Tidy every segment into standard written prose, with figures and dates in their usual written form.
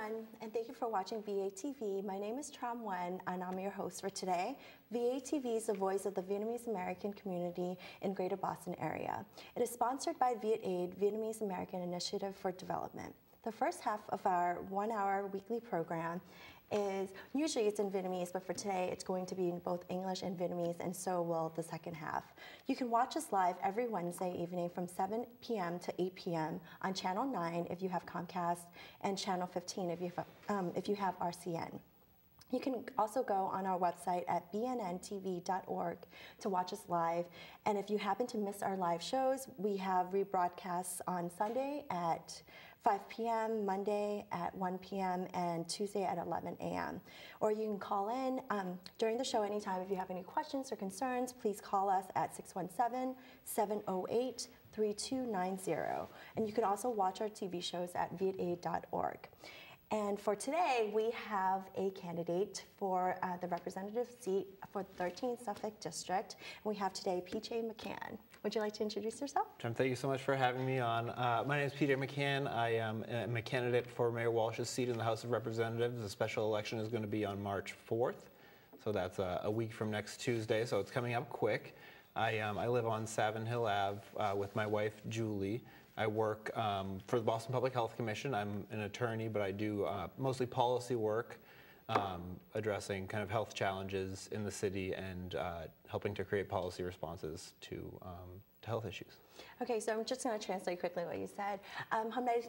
everyone, and thank you for watching VATV. My name is Tram Nguyen, and I'm your host for today. VATV is the voice of the Vietnamese American community in Greater Boston area. It is sponsored by VietAid, Vietnamese American Initiative for Development. The first half of our 1-hour weekly program is, usually it's in Vietnamese, but for today it's going to be in both English and Vietnamese, and so will the second half. You can watch us live every Wednesday evening from 7 p.m. to 8 p.m. on Channel 9 if you have Comcast, and Channel 15 if you have RCN. You can also go on our website at bnntv.org to watch us live. And if you happen to miss our live shows, we have rebroadcasts on Sunday at 5 p.m., Monday at 1 p.m., and Tuesday at 11 a.m. Or you can call in during the show anytime. If you have any questions or concerns, please call us at 617-708-3290. And you can also watch our TV shows at vietaid.org. And for today, we have a candidate for the representative seat for the 13th Suffolk District. And we have today PJ McCann. Would you like to introduce yourself? Tram, thank you so much for having me on. My name is PJ McCann. I am a candidate for Mayor Walsh's seat in the House of Representatives. The special election is going to be on March 4th. So that's a week from next Tuesday, so it's coming up quick. I live on Savin Hill Ave with my wife, Julie. I work for the Boston Public Health Commission. I'm an attorney, but I do mostly policy work, addressing kind of health challenges in the city and helping to create policy responses to health issues. Okay, so I'm just going to translate quickly what you said. Hôm nay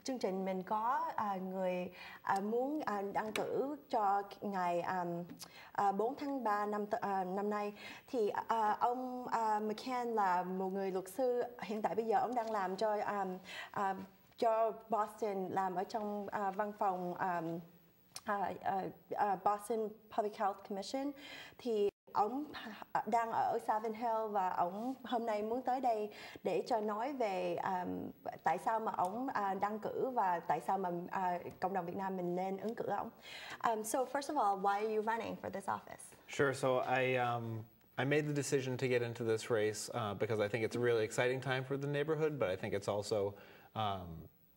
chương trình mình có người muốn đăng cử cho ngày 4 tháng 3 năm nay. Thì ông McCann là một người luật sư. Hiện tại bây giờ ông đang làm cho Boston, làm ở trong văn phòng Boston Public Health Commission. Thì ông đang ở Savin Hill và ông hôm nay muốn tới đây để cho nói về tại sao mà ông đăng cử và tại sao mà cộng đồng Việt Nam mình nên ứng cử ông. So first of all, why are you running for this office? Sure. So I made the decision to get into this race because I think it's a really exciting time for the neighborhood, but I think it's also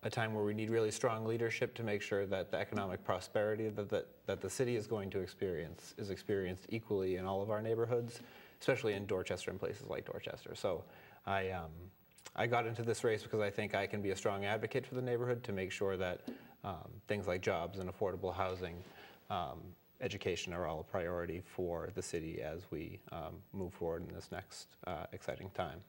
a time where we need really strong leadership to make sure that the economic prosperity that the city is going to experience is experienced equally in all of our neighborhoods, especially in Dorchester and places like Dorchester. So I got into this race because I think I can be a strong advocate for the neighborhood to make sure that things like jobs and affordable housing, education are all a priority for the city as we move forward in this next exciting time.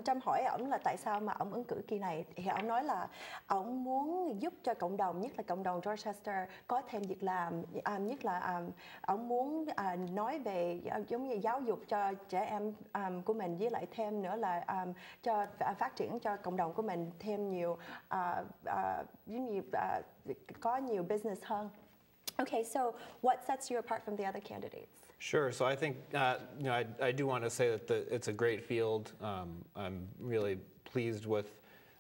Trâm hỏi ổng là tại sao mà ổng ứng cử kỳ này, thì ổng nói là ổng muốn giúp cho cộng đồng, nhất là cộng đồng Dorchester có thêm việc làm, nhất là ổng muốn nói về giống như giáo dục cho trẻ em của mình, với lại thêm nữa là cho phát triển cho cộng đồng của mình thêm nhiều giống như có nhiều business hơn. Okay, so what sets you apart from the other candidates? Sure. So I think I do want to say that it's a great field. I'm really pleased with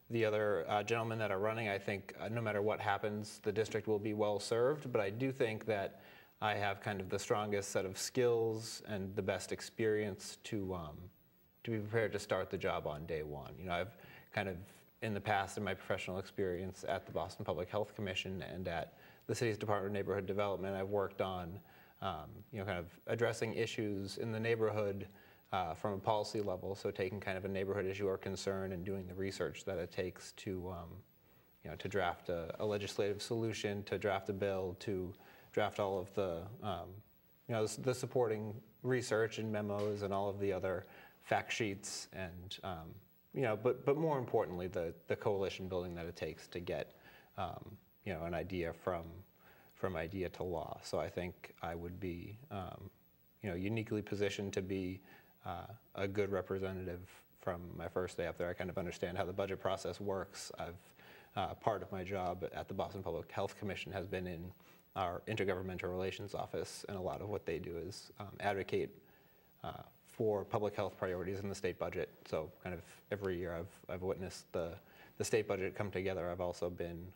the other gentlemen that are running. I think no matter what happens, the district will be well served. But I do think that I have kind of the strongest set of skills and the best experience to be prepared to start the job on day one. You know, I've kind of in the past in my professional experience at the Boston Public Health Commission and at the city's Department of Neighborhood Development, I've worked on kind of addressing issues in the neighborhood from a policy level, so taking kind of a neighborhood issue or concern and doing the research that it takes to, to draft a legislative solution, to draft a bill, to draft all of the, the supporting research and memos and all of the other fact sheets and, but more importantly, the coalition building that it takes to get, an idea from idea to law. So I think I would be, uniquely positioned to be a good representative from my first day up there. I kind of understand how the budget process works. Part of my job at the Boston Public Health Commission has been in our Intergovernmental Relations Office, and a lot of what they do is advocate for public health priorities in the state budget. So kind of every year I've witnessed the state budget come together. I've also been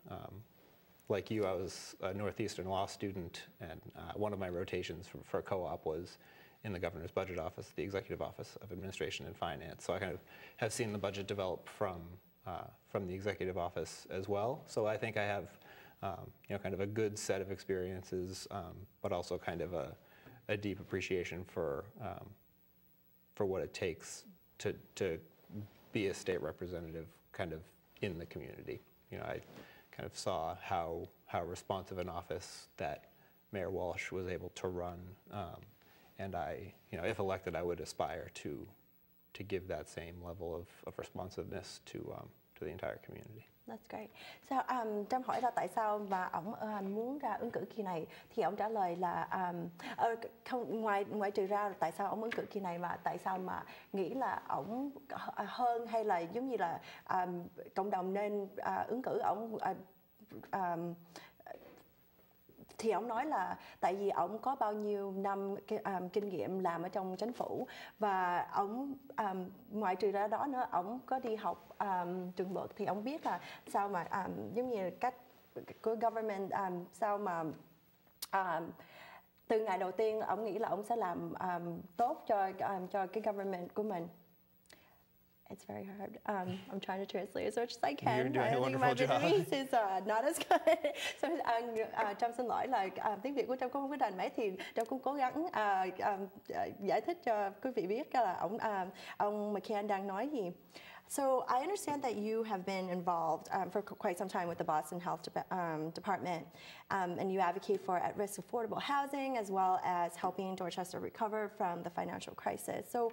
like you, I was a Northeastern law student, and one of my rotations for co-op was in the governor's budget office, the Executive Office of Administration and Finance. So I kind of have seen the budget develop from the executive office as well. So I think I have kind of a good set of experiences, but also kind of a deep appreciation for what it takes to be a state representative kind of in the community. I kind of saw how responsive an office that Mayor Walsh was able to run, and if elected, I would aspire to give that same level of responsiveness to the entire community. That's great. So, Trâm hỏi là tại sao mà ông muốn ra ứng cử kỳ này, thì ông trả lời là không, ngoài trừ ra tại sao ông ứng cử kỳ này, mà tại sao mà nghĩ là ông hơn hay là giống như là cộng đồng nên ứng cử ông. Thì ông nói là tại vì ông có bao nhiêu năm kinh nghiệm làm ở trong chính phủ, và ông ngoại trừ ra đó nữa, ông có đi học trường luật, thì ông biết là sao mà giống như cách của government, sao mà từ ngày đầu tiên ông nghĩ là ông sẽ làm tốt cho cái government của mình. It's very hard. I'm trying to translate as much as I can. You're doing a wonderful job. My Vietnamese is not as good. So, Trâm xin lỗi là tiếng Việt của Trâm cũng không có rành mấy, thì Trâm cũng cố gắng giải thích cho quý vị biết là ông McCann đang nói gì. So I understand that you have been involved for quite some time with the Boston Health Department, and you advocate for at-risk affordable housing as well as helping Dorchester recover from the financial crisis. So,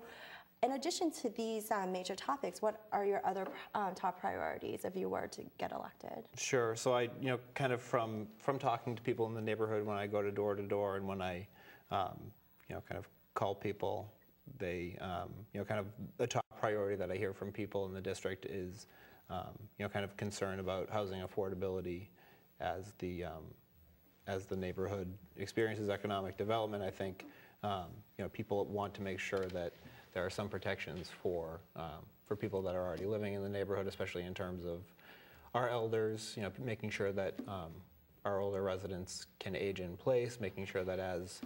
in addition to these major topics, what are your other top priorities if you were to get elected? Sure. So I, kind of from talking to people in the neighborhood when I go door to door, and when I, kind of call people, they, kind of the top priority that I hear from people in the district is, kind of concern about housing affordability as the neighborhood experiences economic development. I think, people want to make sure that there are some protections for people that are already living in the neighborhood, especially in terms of our elders, making sure that our older residents can age in place, making sure that as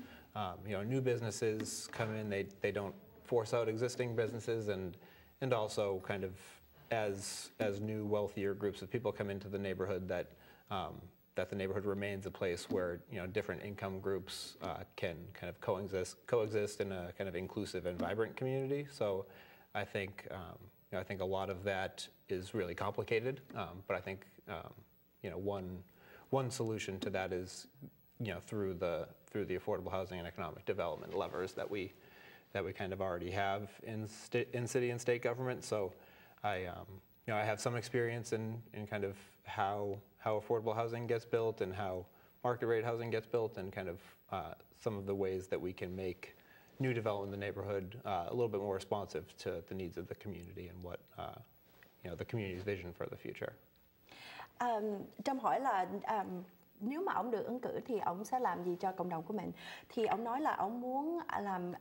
new businesses come in, they don't force out existing businesses, and also kind of as new wealthier groups of people come into the neighborhood, that the neighborhood remains a place where different income groups can kind of coexist in a kind of inclusive and vibrant community. So I think a lot of that is really complicated, but I think one solution to that is through the affordable housing and economic development levers that we kind of already have in city and state government. So I have some experience in kind of how affordable housing gets built and how market rate housing gets built, and kind of some of the ways that we can make new development in the neighborhood a little bit more responsive to the needs of the community and what the community's vision for the future. Trâm hỏi là nếu mà ông được ứng cử thì ông sẽ làm gì cho cộng đồng của mình? Thì ông nói là ông muốn làm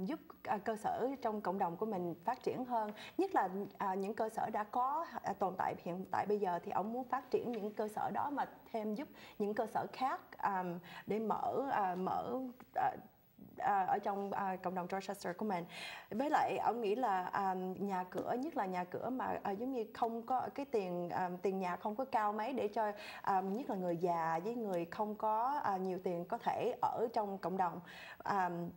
giúp cơ sở trong cộng đồng của mình phát triển hơn, nhất là những cơ sở đã có tồn tại hiện tại bây giờ, thì ông muốn phát triển những cơ sở đó mà thêm giúp những cơ sở khác để mở ở trong cộng đồng Dorchester của mình. Với lại ông nghĩ là nhà cửa, nhất là nhà cửa mà giống như không có cái tiền nhà không có cao mấy, để cho nhất là người già với người không có nhiều tiền có thể ở trong cộng đồng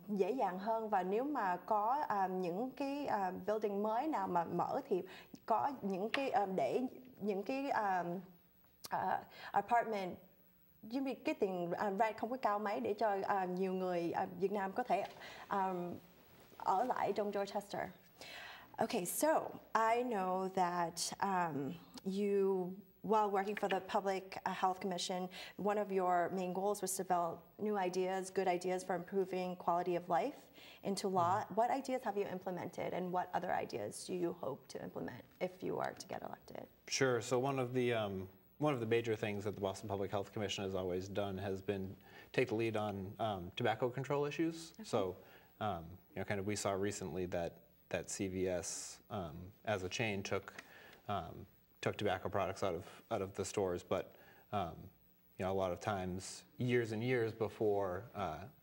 dễ dàng hơn. Và nếu mà có những cái building mới nào mà mở thì có những cái để những cái apartment giống như cái tiền rent không có cao mấy, để cho nhiều người Việt Nam có thể ở lại trong Dorchester. Okay, so I know that you, while working for the Public Health Commission, one of your main goals was to develop new ideas, good ideas for improving quality of life into law. What ideas have you implemented, and what other ideas do you hope to implement if you are to get elected? Sure. So one of the major things that the Boston Public Health Commission has always done has been take the lead on tobacco control issues. Okay. So, kind of we saw recently that CVS, as a chain, took tobacco products out of the stores, but a lot of times, years and years before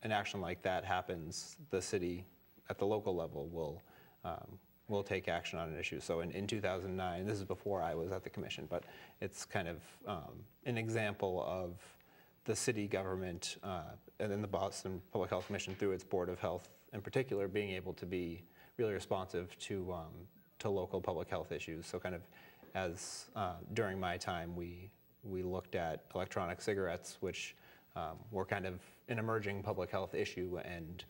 an action like that happens, the city at the local level will will take action on an issue. So in 2009, this is before I was at the commission, but it's kind of an example of the city government and then the Boston Public Health Commission through its Board of Health in particular being able to be really responsive to local public health issues. So kind of as during my time, we looked at electronic cigarettes, which were kind of an emerging public health issue, and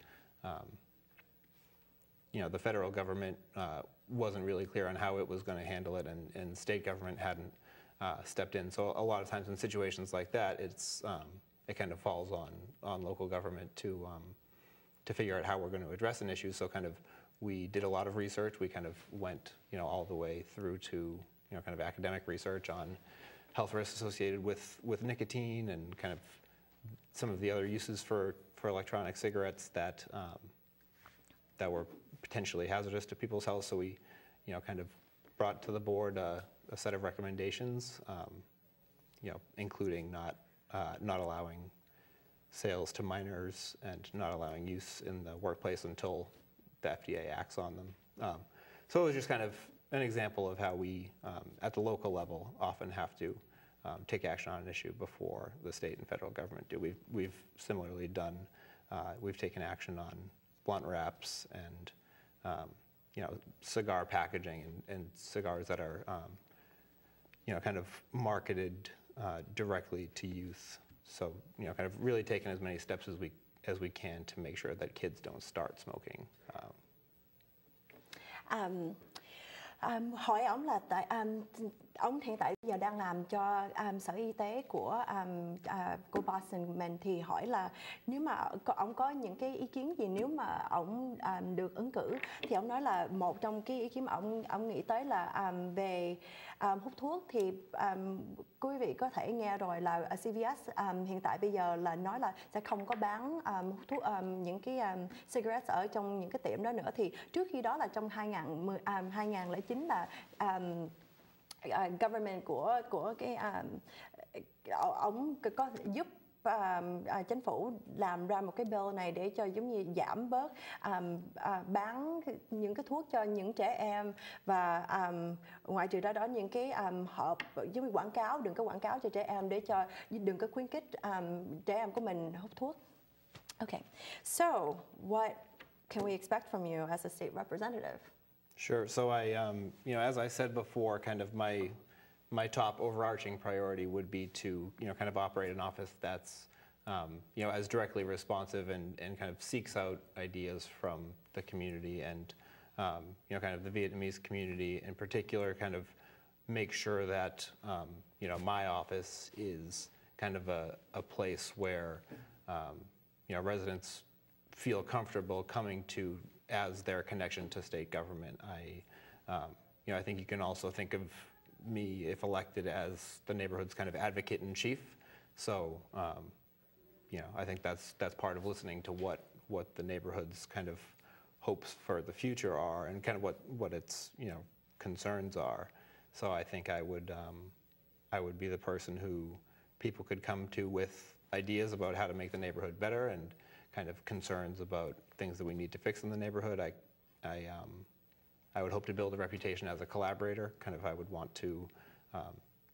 the federal government wasn't really clear on how it was going to handle it, and state government hadn't stepped in. So a lot of times in situations like that, it kind of falls on local government to figure out how we're going to address an issue. So kind of we did a lot of research. We kind of went all the way through to kind of academic research on health risks associated with nicotine and kind of some of the other uses for electronic cigarettes that were potentially hazardous to people's health. So we kind of brought to the board a set of recommendations, including not allowing sales to minors and not allowing use in the workplace until the FDA acts on them. So it was just kind of an example of how we, at the local level, often have to take action on an issue before the state and federal government do. We've similarly done, we've taken action on blunt wraps and cigar packaging and cigars that are kind of marketed directly to youth. So kind of really taking as many steps as we can to make sure that kids don't start smoking. Hỏi ông là tại ông hiện tại giờ đang làm cho sở y tế của Boston mình, thì hỏi là nếu mà ông có những cái ý kiến gì nếu mà ông được ứng cử, thì ông nói là một trong cái ý kiến mà ông nghĩ tới là về hút thuốc. Thì quý vị có thể nghe rồi là CVS hiện tại bây giờ là nói là sẽ không có bán hút thuốc, những cái cigarettes ở trong những cái tiệm đó nữa. Thì trước khi đó là trong 2009 là government của cái ông có giúp chính phủ làm ra một cái bill này để cho giống như giảm bớt bán những cái thuốc cho những trẻ em, và ngoài trừ đó những cái hộp giống như quảng cáo, đừng có quảng cáo cho trẻ em để cho đừng có khuyến khích trẻ em của mình hút thuốc. Okay, so what can we expect from you as a state representative? Sure. So I, as I said before, kind of my top overarching priority would be to, kind of operate an office that's, as directly responsive and kind of seeks out ideas from the community and, kind of the Vietnamese community in particular, kind of make sure that, my office is kind of a place where, residents feel comfortable coming to as their connection to state government. I think you can also think of me, if elected, as the neighborhood's kind of advocate in chief. So, I think that's part of listening to what the neighborhood's kind of hopes for the future are and kind of what its concerns are. So I think I would be the person who people could come to with ideas about how to make the neighborhood better and kind of concerns about things that we need to fix in the neighborhood. I would hope to build a reputation as a collaborator. Kind of I would want to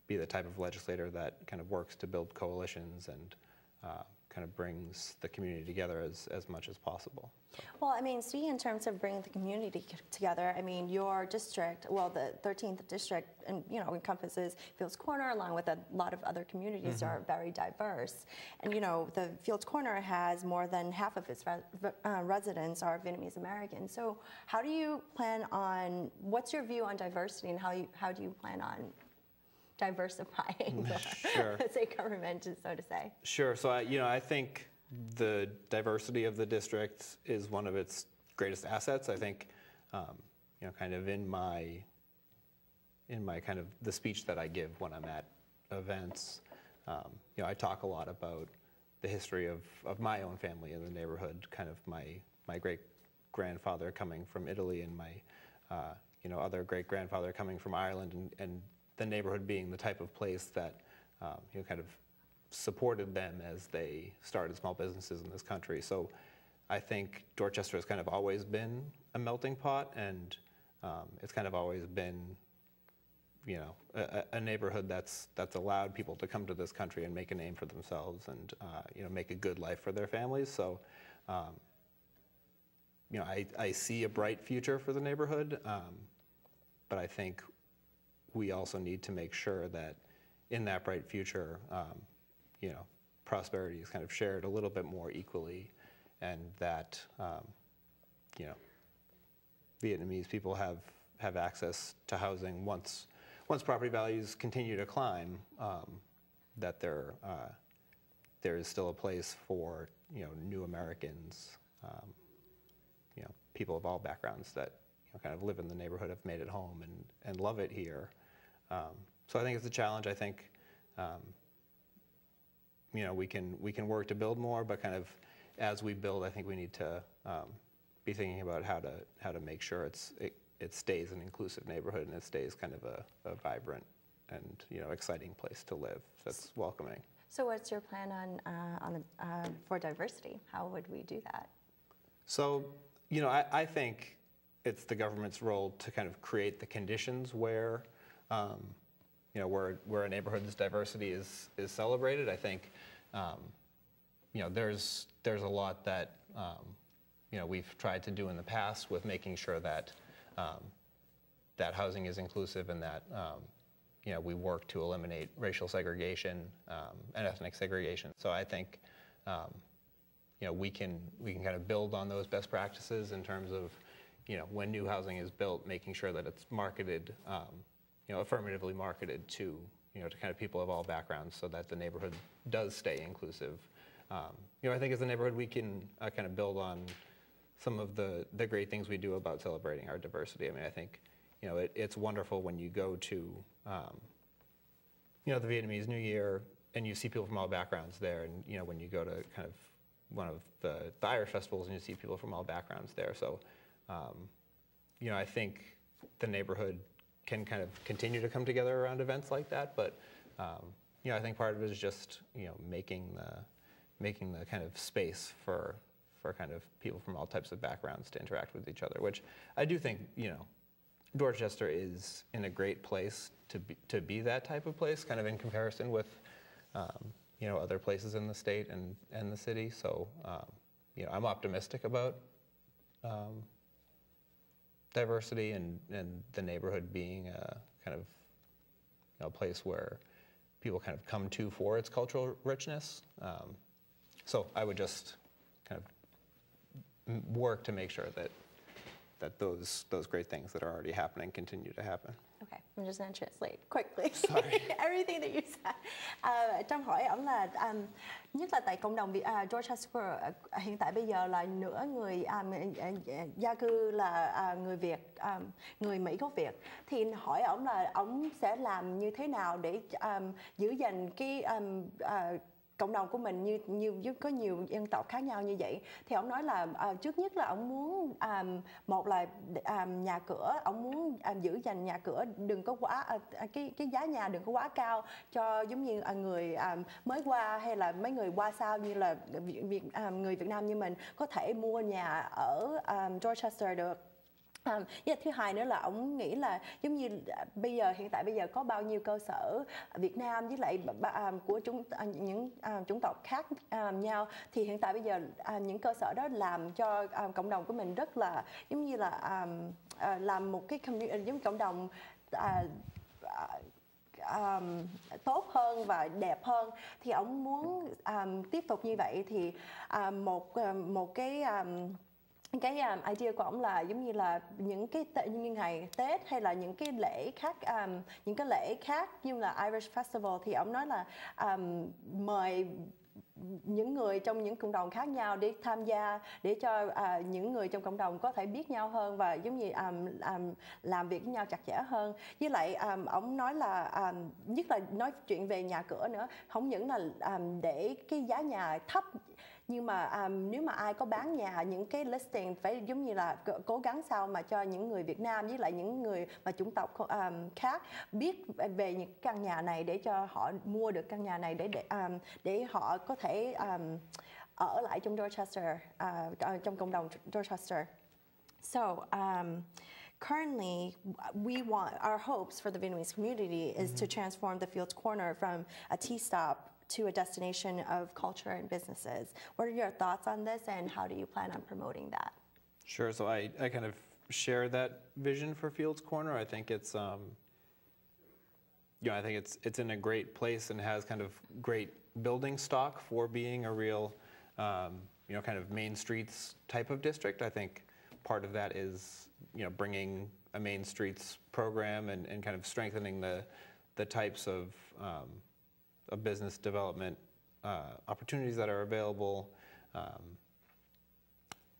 be the type of legislator that kind of works to build coalitions and kind of brings the community together as much as possible. So. Well, I mean, see, in terms of bringing the community together, I mean, your district, well, the 13th district, and encompasses Fields Corner, along with a lot of other communities are very diverse. And the Fields Corner has more than half of its residents are Vietnamese American. So, how do you plan on? What's your view on diversity, and how do you plan on diversifying the state government, so to say? Sure. So I think the diversity of the district is one of its greatest assets. I think, kind of in my kind of the speech that I give when I'm at events, I talk a lot about the history of my own family in the neighborhood, kind of my great-grandfather coming from Italy and my, other great-grandfather coming from Ireland, and the neighborhood being the type of place that, kind of supported them as they started small businesses in this country. So I think Dorchester has kind of always been a melting pot, and it's kind of always been, you know, a neighborhood that's allowed people to come to this country and make a name for themselves and, you know, make a good life for their families. So, you know, I see a bright future for the neighborhood, but I think we also need to make sure that in that bright future, you know, prosperity is kind of shared a little bit more equally, and that, you know, Vietnamese people have access to housing once property values continue to climb, that there is still a place for, you know, new Americans, you know, people of all backgrounds that, you know, kind of live in the neighborhood, have made it home and love it here. So I think it's a challenge. I think, you know, we can work to build more, but kind of as we build, I think we need to be thinking about how to make sure it stays an inclusive neighborhood and it stays kind of a vibrant and, you know, exciting place to live that's welcoming. So what's your plan for diversity? How would we do that? So, you know, I think it's the government's role to kind of create the conditions where, you know, where a neighborhood's diversity is celebrated. I think, you know, there's a lot that, you know, we've tried to do in the past with making sure that that housing is inclusive and that, you know, we work to eliminate racial segregation and ethnic segregation. So I think, you know, we can kind of build on those best practices in terms of, you know, when new housing is built, making sure that it's marketed, you know, affirmatively marketed to, you know, to kind of people of all backgrounds, so that the neighborhood does stay inclusive. You know, I think as a neighborhood we can kind of build on some of the great things we do about celebrating our diversity. I mean, I think, you know, it's wonderful when you go to, you know, the Vietnamese New Year and you see people from all backgrounds there, and, you know, when you go to kind of one of the Irish festivals and you see people from all backgrounds there. So, you know, I think the neighborhood can kind of continue to come together around events like that, but, you know, I think part of it is just, you know, making the kind of space for kind of people from all types of backgrounds to interact with each other, which I do think, you know, Dorchester is in a great place to be that type of place, kind of in comparison with, you know, other places in the state and the city. So, you know, I'm optimistic about diversity and the neighborhood being a kind of, you know, a place where people kind of come to for its cultural richness. So I would just kind of work to make sure that those great things that are already happening continue to happen. Okay, I'm just going to translate quickly. Sorry. Everything that you said. Trong hỏi ổng là nhất là tại cộng đồng Dorchester hiện tại bây giờ là nửa người gia cư là người Việt, người Mỹ gốc Việt, thì hỏi ổng là ổng sẽ làm như thế nào để giữ gìn cái cộng đồng của mình như có nhiều dân tộc khác nhau như vậy. Thì ông nói là trước nhất là ông muốn một là nhà cửa, ông muốn giữ gìn nhà cửa đừng có quá cái giá nhà đừng có quá cao cho giống như người mới qua hay là mấy người qua sau như là người Việt Nam như mình có thể mua nhà ở Dorchester được. Thứ hai nữa là ông nghĩ là giống như hiện tại bây giờ có bao nhiêu cơ sở Việt Nam với lại của những chủng tộc khác nhau, thì hiện tại bây giờ những cơ sở đó làm cho cộng đồng của mình rất là giống như là làm một cái giống cộng đồng tốt hơn và đẹp hơn. Thì ông muốn tiếp tục như vậy thì một cái idea của ông là giống như là những cái như ngày Tết hay là những cái lễ khác như là Irish Festival, thì ông nói là mời những người trong những cộng đồng khác nhau để tham gia, để cho những người trong cộng đồng có thể biết nhau hơn và giống như làm việc với nhau chặt chẽ hơn. Với lại ông nói là nhất là nói chuyện về nhà cửa nữa, không những là để cái giá nhà thấp, nhưng mà nếu mà ai có bán nhà, những cái listing phải giống như là cố gắng sao mà cho những người Việt Nam với lại những người mà chủng tộc khác biết về những căn nhà này để cho họ mua được căn nhà này để họ có thể ở lại trong Dorchester, trong cộng đồng Dorchester. So currently, our hopes for the Vietnamese community is to transform the Fields Corner from a tea stop to a destination of culture and businesses. What are your thoughts on this, and how do you plan on promoting that? Sure. So I kind of share that vision for Fields Corner. I think it's I think it's in a great place and has kind of great building stock for being a real kind of main streets type of district. I think part of that is bringing a main streets program and kind of strengthening the types of business development opportunities that are available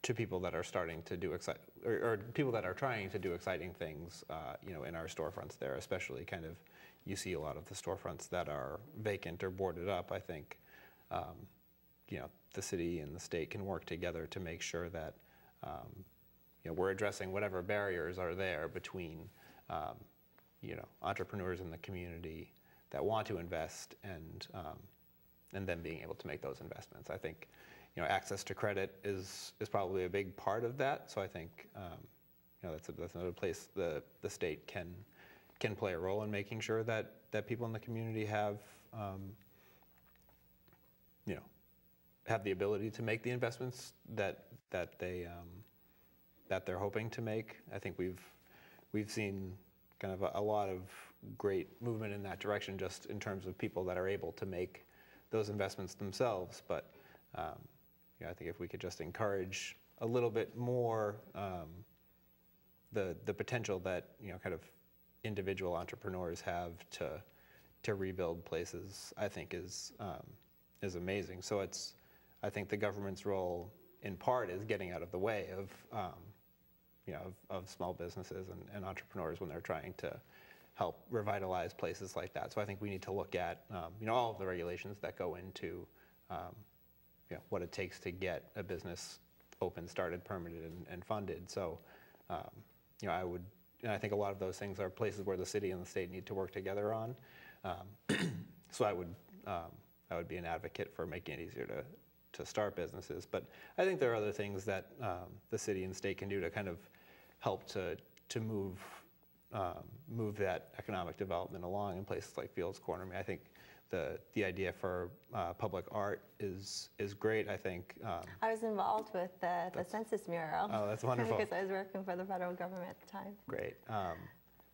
to people that are starting to do or people that are trying to do exciting things, in our storefronts there, especially kind of you see a lot of the storefronts that are vacant or boarded up. I think, the city and the state can work together to make sure that, we're addressing whatever barriers are there between, entrepreneurs in the community that want to invest and then being able to make those investments. I think, access to credit is probably a big part of that. So I think, that's another place the state can play a role in making sure that people in the community have, have the ability to make the investments that they're hoping to make. I think we've seen kind of a lot of great movement in that direction, just in terms of people that are able to make those investments themselves. But I think if we could just encourage a little bit more the potential that kind of individual entrepreneurs have to rebuild places, I think is amazing. So I think the government's role in part is getting out of the way of small businesses and entrepreneurs when they're trying to help revitalize places like that. So I think we need to look at all of the regulations that go into what it takes to get a business open, started, permitted, and funded. So I think a lot of those things are places where the city and the state need to work together on. So I would be an advocate for making it easier to start businesses. But I think there are other things that the city and state can do to kind of help to move that economic development along in places like Fields Corner. I mean, I think the idea for public art is great. I think I was involved with the census mural. Oh, that's wonderful. Because I was working for the federal government at the time. Great.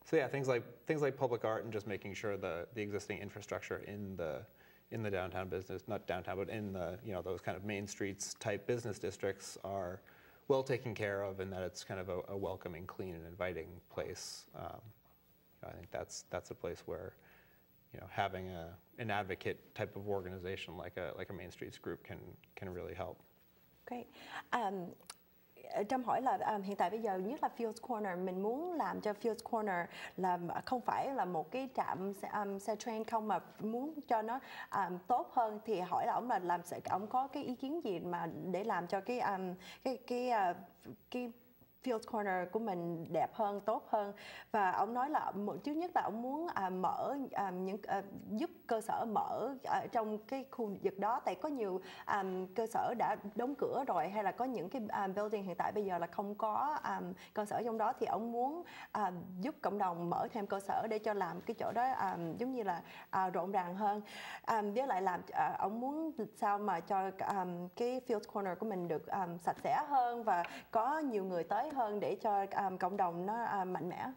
So yeah, things like public art and just making sure the existing infrastructure in the downtown business, not downtown, but in the those kind of main streets type business districts are well taken care of, and that it's kind of a welcoming, clean, and inviting place. I think that's a place where having an advocate type of organization like a Main Streets group can really help. Great. Trâm hỏi là hiện tại bây giờ nhất là Fields Corner, mình muốn làm cho Fields Corner là không phải là một cái trạm xe train không, mà muốn cho nó tốt hơn, thì hỏi là ông có cái ý kiến gì mà để làm cho cái Fields Corner của mình đẹp hơn, tốt hơn. Và ông nói là trước nhất là ông muốn mở giúp cơ sở mở trong cái khu vực đó, tại có nhiều cơ sở đã đóng cửa rồi, hay là có những cái building hiện tại bây giờ là không có cơ sở trong đó, thì ông muốn giúp cộng đồng mở thêm cơ sở để cho làm cái chỗ đó giống như là rộn ràng hơn, với lại làm ông muốn sao mà cho cái Fields Corner của mình được sạch sẽ hơn và có nhiều người tới hơn để cho cộng đồng nó mạnh mẽ.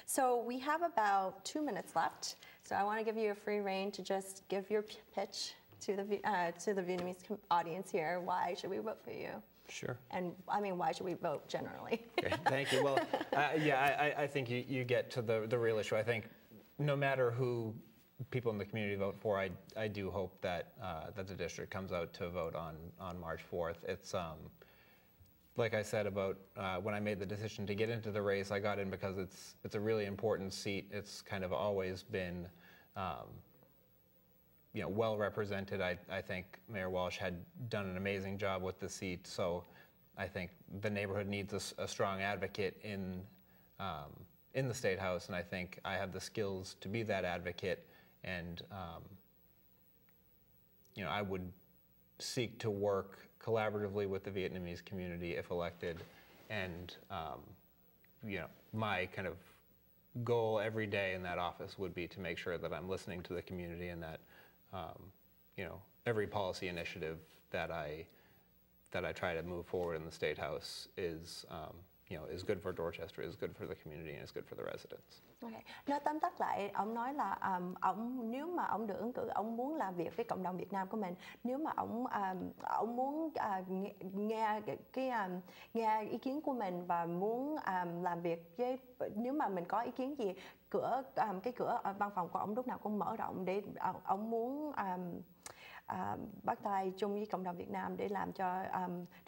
So we have about 2 minutes left. So I want to give you a free rein to just give your pitch to the Vietnamese audience here. Why should we vote for you? Sure. And I mean, why should we vote generally? Okay, thank you. Well, I think you get to the real issue. I think no matter who people in the community vote for, I do hope that that the district comes out to vote on March 4th. It's like I said about when I made the decision to get into the race, I got in because it's a really important seat. It's kind of always been well represented. I think Mayor Walsh had done an amazing job with the seat, so I think the neighborhood needs a strong advocate in the State House, and I think I have the skills to be that advocate. And I would seek to work collaboratively with the Vietnamese community if elected, and my kind of goal every day in that office would be to make sure that I'm listening to the community and that every policy initiative that I try to move forward in the State House is is good for Dorchester, is good for the community, and is good for the residents. Okay. Nói tóm tắt lại, ông nói là nếu mà ông được ứng cử, ông muốn làm việc với cộng đồng Việt Nam của mình. Nếu mà ông muốn nghe ý kiến của mình và muốn làm việc với, nếu mà mình có ý kiến gì, cái cửa văn phòng của ông lúc nào cũng mở rộng để ông muốn bắt tay chung với cộng đồng Việt Nam để làm cho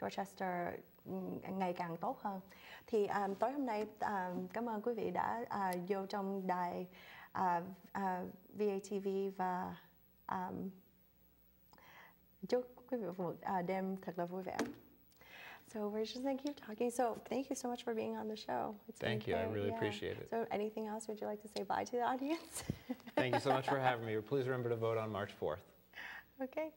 Dorchester ngày càng tốt hơn. Thì tối hôm nay cảm ơn quý vị đã vô trong đài VATV và chúc quý vị một đêm thật là vui vẻ. So we're just going to keep talking. So thank you so much for being on the show. Thank you. I really appreciate it. So anything else would you like to say bye to the audience? Thank you so much for having me. Please remember to vote on March 4th. Okay.